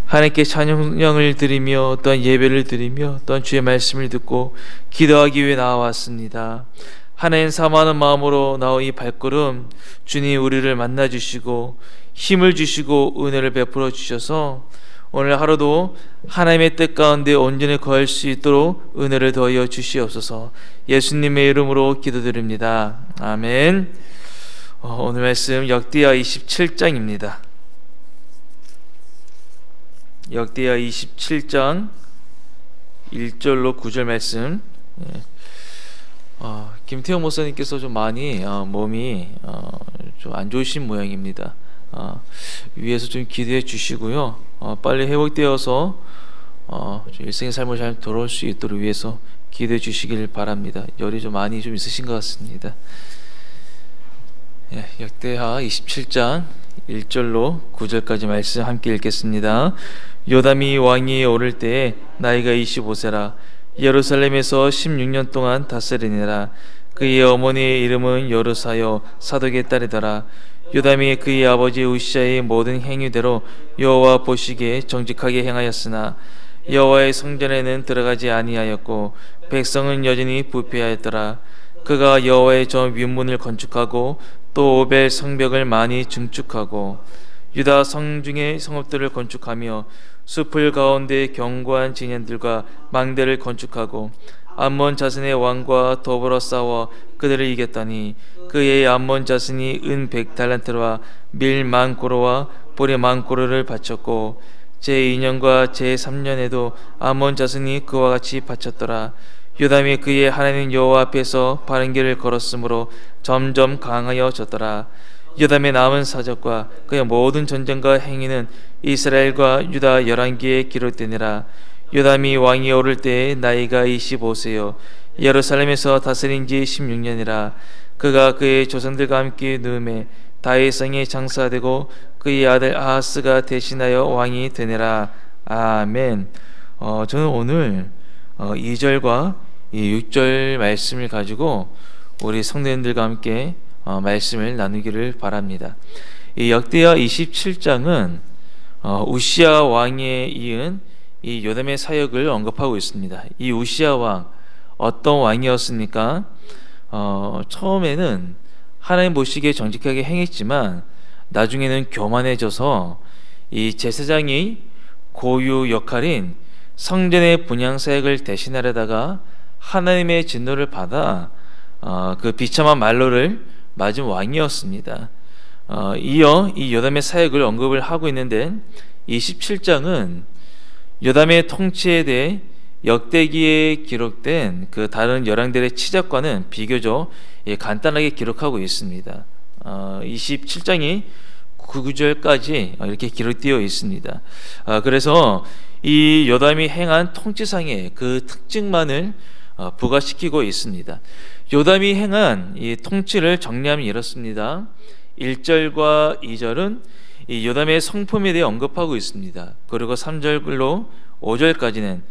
하나님께 찬양을 드리며 또한 예배를 드리며 또한 주의 말씀을 듣고 기도하기 위해 나와왔습니다. 하나님 사모하는 마음으로 나온 이 발걸음, 주님 우리를 만나주시고 힘을 주시고 은혜를 베풀어 주셔서 오늘 하루도 하나님의 뜻 가운데 온전히 거할 수 있도록 은혜를 더하여 주시옵소서. 예수님의 이름으로 기도드립니다. 아멘. 오늘 말씀 역대하 27장입니다. 역대하 27장 1절로 9절 말씀. 김태형 목사님께서 좀 많이 몸이 좀 안 좋으신 모양입니다. 위에서 좀 기도해 주시고요. 빨리 회복되어서 일생의 삶을 잘 돌아올 수 있도록 위해서 기도해 주시길 바랍니다. 열이 좀 많이 좀 있으신 것 같습니다. 역대하 27장 1절로 9절까지 말씀 함께 읽겠습니다. 요담이 왕위에 오를 때에 나이가 25세라 예루살렘에서 16년 동안 다스리니라. 그의 어머니의 이름은 여르사요 사독의 딸이더라. 요담이 그의 아버지 우시아의 모든 행위대로 여호와 보시기에 정직하게 행하였으나 여호와의 성전에는 들어가지 아니하였고 백성은 여전히 부패하였더라. 그가 여호와의 전 윗문을 건축하고 또 오벨 성벽을 많이 증축하고 유다 성중의 성읍들을 건축하며 숲을 가운데 견고한 진현들과 망대를 건축하고 암몬 자신의 왕과 더불어 싸워 그들을 이겼더니 그의 암몬 자신이 은 100달란트와 밀 10,000고로와 보리 10,000고로를 바쳤고 제2년과 제3년에도 암몬 자신이 그와 같이 바쳤더라. 요담이 그의 하나님 여호와 앞에서 바른 길을 걸었으므로 점점 강하여졌더라. 요담의 남은 사적과 그의 모든 전쟁과 행위는 이스라엘과 유다 11기에 기록되니라. 요담이 왕이 오를 때에 나이가 25세요 예루살렘에서 다스린 지 16년이라. 그가 그의 조상들과 함께 누움에 다윗성에 장사되고 그의 아들 아하스가 대신하여 왕이 되니라. 아멘. 저는 오늘 2절과 이 6절 말씀을 가지고 우리 성도님들과 함께 말씀을 나누기를 바랍니다. 이 역대하 27장은 우시아 왕에 이은 이 요담의 사역을 언급하고 있습니다. 이 우시아 왕 어떤 왕이었습니까? 처음에는 하나님 보시기에 정직하게 행했지만 나중에는 교만해져서 이 제사장이 고유 역할인 성전의 분향 사역을 대신하려다가 하나님의 진노를 받아 그 비참한 말로를 맞은 왕이었습니다. 이어 이 요담의 사역을 언급을 하고 있는데 27장은 요담의 통치에 대해 역대기에 기록된 그 다른 열왕들의 치적과는 비교적 간단하게 기록하고 있습니다. 27장이 9절까지 이렇게 기록되어 있습니다. 그래서 이 요담이 행한 통치상의 그 특징만을 부각시키고 있습니다. 요담이 행한 이 통치를 정리하면 이렇습니다. 1절과 2절은 이 요담의 성품에 대해 언급하고 있습니다. 그리고 3절로 5절까지는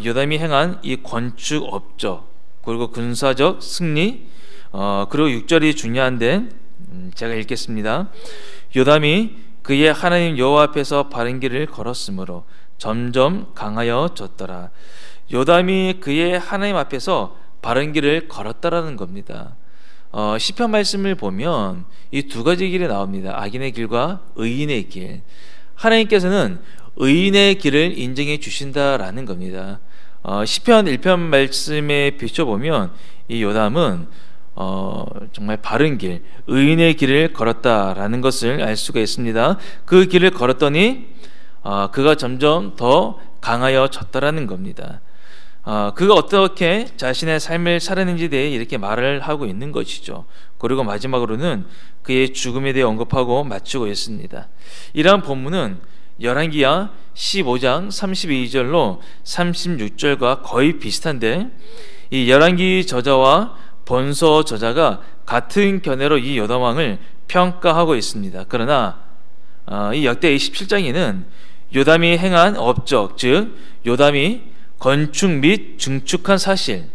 요담이 행한 이 건축 업적 그리고 군사적 승리 그리고 6절이 중요한데 제가 읽겠습니다. 요담이 그의 하나님 여호와 앞에서 바른 길을 걸었으므로 점점 강하여졌더라. 요담이 그의 하나님 앞에서 바른 길을 걸었다라는 겁니다. 시편 말씀을 보면 이 두 가지 길이 나옵니다. 악인의 길과 의인의 길. 하나님께서는 의인의 길을 인정해 주신다라는 겁니다. 시편 1편 말씀에 비춰보면 이 요담은 정말 바른 길, 의인의 길을 걸었다라는 것을 알 수가 있습니다. 그 길을 걸었더니 그가 점점 더 강하여졌다라는 겁니다. 그가 어떻게 자신의 삶을 살았는지에 대해 이렇게 말을 하고 있는 것이죠. 그리고 마지막으로는 그의 죽음에 대해 언급하고 마치고 있습니다. 이러한 본문은 열왕기하 15장 32절로 36절과 거의 비슷한데 이 열왕기 저자와 본서 저자가 같은 견해로 이 요담 왕을 평가하고 있습니다. 그러나 이 역대 27장에는 요담이 행한 업적, 즉 요담이 건축 및 증축한 사실,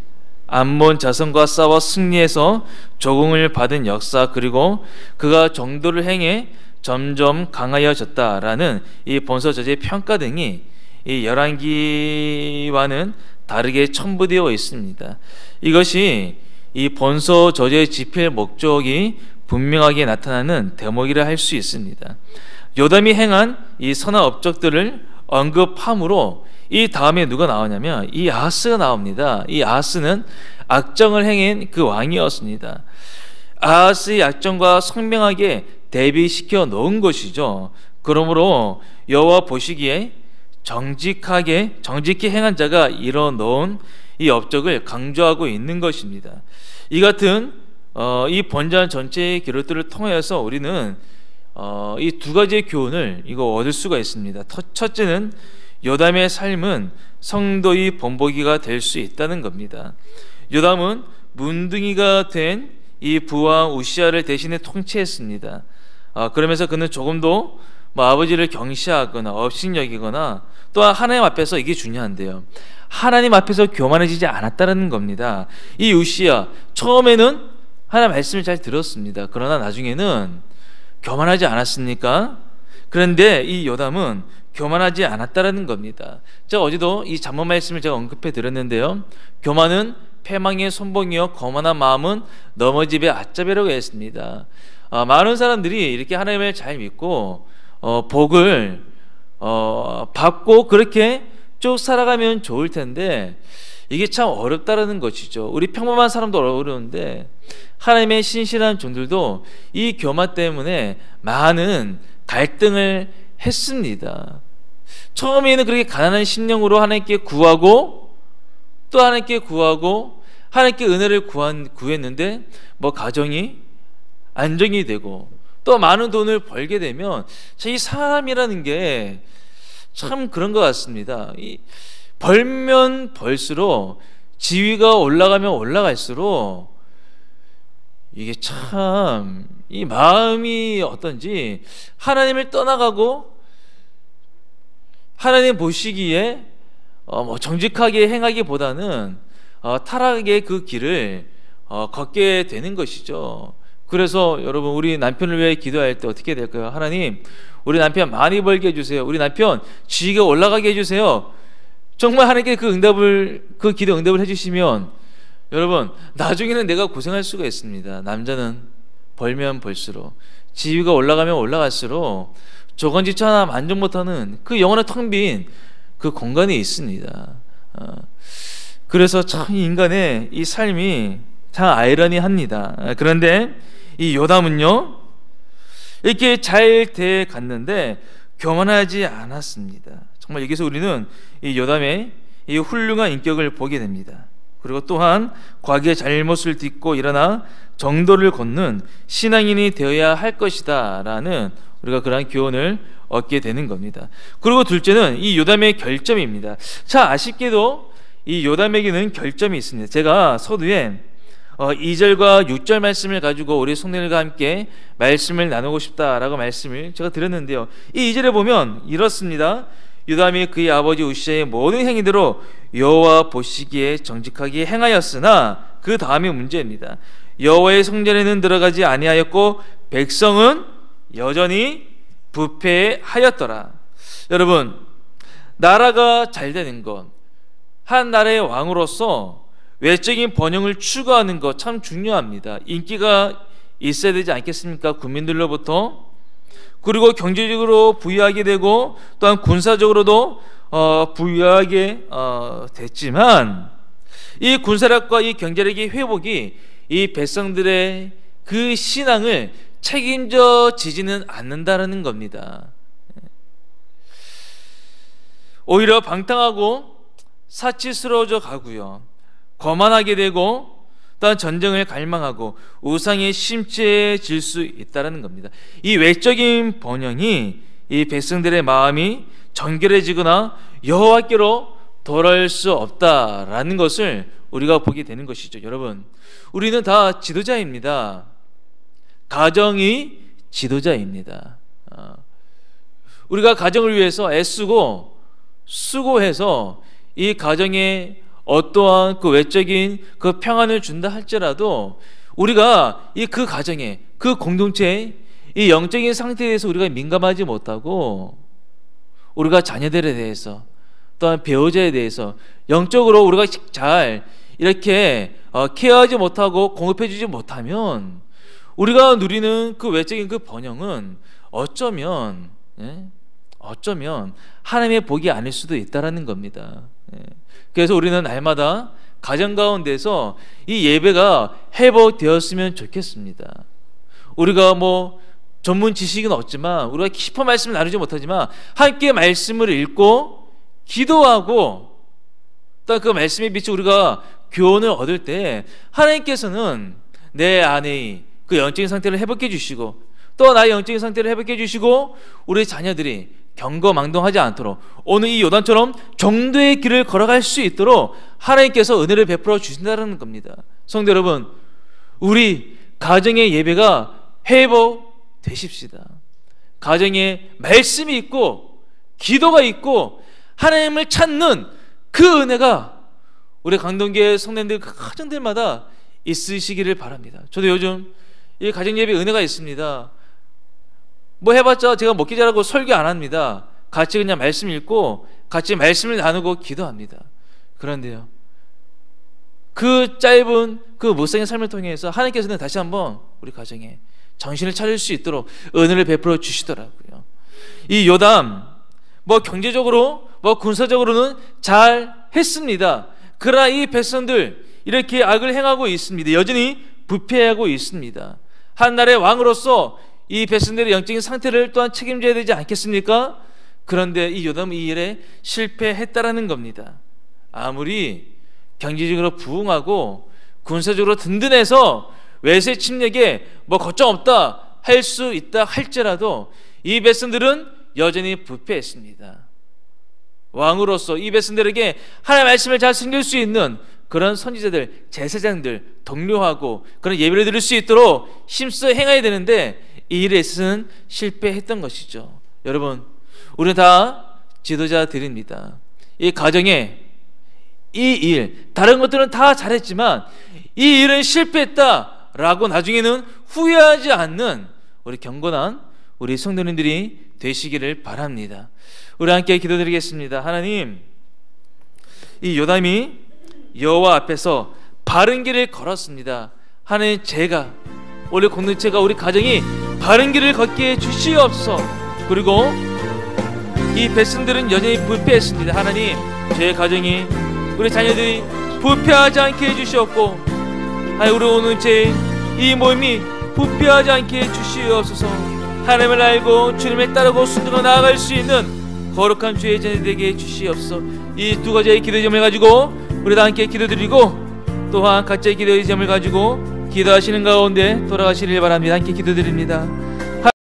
암몬 자손과 싸워 승리해서 조공을 받은 역사, 그리고 그가 정도를 행해 점점 강하여졌다라는 이 본서 저자의 평가 등이 이 열왕기와는 다르게 첨부되어 있습니다. 이것이 이 본서 저자의 집필 목적이 분명하게 나타나는 대목이라 할 수 있습니다. 요담이 행한 이 선한 업적들을 언급함으로 이 다음에 누가 나오냐면 이 아하스가 나옵니다. 이 아하스는 악정을 행한 그 왕이었습니다. 아하스의 악정과 선명하게 대비시켜 놓은 것이죠. 그러므로 여호와 보시기에 정직히 행한 자가 이뤄놓은 이 업적을 강조하고 있는 것입니다. 이 같은 이 본전 전체의 기록들을 통해서 우리는 이 두 가지의 교훈을 이거 얻을 수가 있습니다. 첫째는 요담의 삶은 성도의 본보기가 될 수 있다는 겁니다. 요담은 문둥이가 된 이 부왕 우시아를 대신해 통치했습니다. 그러면서 그는 조금도 아버지를 경시하거나 업신여기거나 또한 하나님 앞에서 이게 중요한데요. 하나님 앞에서 교만해지지 않았다는 겁니다. 이 우시아 처음에는 하나님 말씀을 잘 들었습니다. 그러나 나중에는 교만하지 않았습니까? 그런데 이 요담은 교만하지 않았다는 겁니다. 제가 어제도 이 잠언 말씀을 제가 언급해 드렸는데요. 교만은 패망의 손봉이요 거만한 마음은 넘어집의 아짜배라고 했습니다. 많은 사람들이 이렇게 하나님을 잘 믿고 복을 받고 그렇게 쭉 살아가면 좋을 텐데 이게 참 어렵다라는 것이죠. 우리 평범한 사람도 어려운데 하나님의 신실한 종들도 이 교만 때문에 많은 갈등을 했습니다. 처음에는 그렇게 가난한 심령으로 하나님께 구하고 또 하나님께 구하고 하나님께 은혜를 구했는데 가정이 안정이 되고 또 많은 돈을 벌게 되면 이 사람이라는 게 참 그런 것 같습니다. 벌면 벌수록 지위가 올라가면 올라갈수록 이게 참 이 마음이 어떤지 하나님을 떠나가고 하나님 보시기에 정직하게 행하기보다는 타락의 그 길을 걷게 되는 것이죠. 그래서 여러분 우리 남편을 위해 기도할 때 어떻게 될까요? 하나님 우리 남편 많이 벌게 해주세요. 우리 남편 지위가 올라가게 해주세요. 정말 하나님께 그 기도 응답을 해주시면 여러분 나중에는 내가 고생할 수가 있습니다. 남자는 벌면 벌수록 지위가 올라가면 올라갈수록 조건지처 하나 만족 못하는 그 영혼의 텅 빈 그 공간이 있습니다. 그래서 참 인간의 이 삶이 참 아이러니합니다. 그런데 이 요담은요 이렇게 잘 돼 갔는데 교만하지 않았습니다. 정말 여기서 우리는 이 요담의 이 훌륭한 인격을 보게 됩니다. 그리고 또한 과거의 잘못을 딛고 일어나 정도를 걷는 신앙인이 되어야 할 것이다 라는 우리가 그러한 교훈을 얻게 되는 겁니다. 그리고 둘째는 이 요담의 결점입니다. 자, 아쉽게도 이 요담에게는 결점이 있습니다. 제가 서두에 2절과 6절 말씀을 가지고 우리 성도들과 함께 말씀을 나누고 싶다라고 말씀을 제가 드렸는데요. 이 2절에 보면 이렇습니다. 요담이 그의 아버지 우시아의 모든 행위대로 여호와 보시기에 정직하게 행하였으나 그 다음이 문제입니다. 여호와의 성전에는 들어가지 아니하였고 백성은 여전히 부패하였더라. 여러분 나라가 잘 되는 것, 한 나라의 왕으로서 외적인 번영을 추구하는 것 참 중요합니다. 인기가 있어야 되지 않겠습니까? 국민들로부터. 그리고 경제적으로 부유하게 되고 또한 군사적으로도 부유하게 됐지만 이 군사력과 이 경제력의 회복이 이 백성들의 그 신앙을 책임져 지지는 않는다라는 겁니다. 오히려 방탕하고 사치스러워져 가고요. 거만하게 되고 또한 전쟁을 갈망하고 우상에 심취해질 수 있다는 겁니다. 이 외적인 번영이 이 백성들의 마음이 정결해지거나 여호와께로 돌아올 수 없다라는 것을 우리가 보게 되는 것이죠. 여러분 우리는 다 지도자입니다. 가정이 지도자입니다. 우리가 가정을 위해서 애쓰고 수고해서 이 가정에 어떠한 그 외적인 그 평안을 준다 할지라도 우리가 이 그 가정에 그 공동체에 이 영적인 상태에 대해서 우리가 민감하지 못하고 우리가 자녀들에 대해서 또한 배우자에 대해서 영적으로 우리가 잘 이렇게 케어하지 못하고 공급해 주지 못하면 우리가 누리는 그 외적인 그 번영은 어쩌면 하나님의 복이 아닐 수도 있다라는 겁니다. 그래서 우리는 날마다 가정 가운데서 이 예배가 회복되었으면 좋겠습니다. 우리가 뭐 전문 지식은 없지만 우리가 깊은 말씀을 나누지 못하지만 함께 말씀을 읽고 기도하고 또 그 말씀에 비추어 우리가 교훈을 얻을 때 하나님께서는 내 아내의 그 영적인 상태를 회복해 주시고 또 나의 영적인 상태를 회복해 주시고 우리 자녀들이 경거망동하지 않도록 오늘 이 요단처럼 정도의 길을 걸어갈 수 있도록 하나님께서 은혜를 베풀어 주신다는 겁니다. 성도 여러분, 우리 가정의 예배가 회복되십시다. 가정에 말씀이 있고 기도가 있고 하나님을 찾는 그 은혜가 우리 강동교회 성도님들 가정들마다 있으시기를 바랍니다. 저도 요즘 이 가정 예배 은혜가 있습니다. 뭐 해봤자 제가 먹기 잘하고 설교 안 합니다. 같이 그냥 말씀 읽고 같이 말씀을 나누고 기도합니다. 그런데요, 그 짧은 그 무쌍의 삶을 통해서 하나님께서는 다시 한번 우리 가정에 정신을 차릴 수 있도록 은혜를 베풀어 주시더라고요. 이 요담 뭐 경제적으로 뭐 군사적으로는 잘 했습니다. 그러나 이 백성들 이렇게 악을 행하고 있습니다. 여전히 부패하고 있습니다. 한 나라의 왕으로서 이 백성들의 영적인 상태를 또한 책임져야 되지 않겠습니까? 그런데 이 요담은 이 일에 실패했다라는 겁니다. 아무리 경제적으로 부흥하고 군사적으로 든든해서 외세 침략에 뭐 걱정 없다 할 수 있다 할지라도 이 백성들은 여전히 부패했습니다. 왕으로서 이 백성들에게 하나님의 말씀을 잘 숨길 수 있는 그런 선지자들, 제사장들 독려하고 그런 예배를 드릴 수 있도록 힘써 행해야 되는데 이 일에 있어서는 실패했던 것이죠. 여러분, 우리는 다 지도자들입니다. 이 가정에 이 일, 다른 것들은 다 잘했지만 이 일은 실패했다라고 나중에는 후회하지 않는 우리 경건한 우리 성도님들이 되시기를 바랍니다. 우리 함께 기도드리겠습니다. 하나님, 이 요담이 여호와 앞에서 바른 길을 걸었습니다. 하나님, 제가 우리 공동체가 우리 가정이 바른 길을 걷게 주시옵소서. 그리고 이 백성들은 여전히 부패했습니다. 하나님, 제 가정이 우리 자녀들이 부패하지 않게 해주시옵고 하나님, 우리 공동체의 이 모임이 부패하지 않게 해주시옵소서. 하나님을 알고 주님을 따르고 순종하며 나아갈 수 있는 거룩한 주의 자녀들에게 해주시옵소서. 이 두 가지의 기도의 점을 가지고 우리 다 함께 기도드리고 또한 각자의 기도의 점을 가지고 기도하시는 가운데 돌아가시길 바랍니다. 함께 기도드립니다.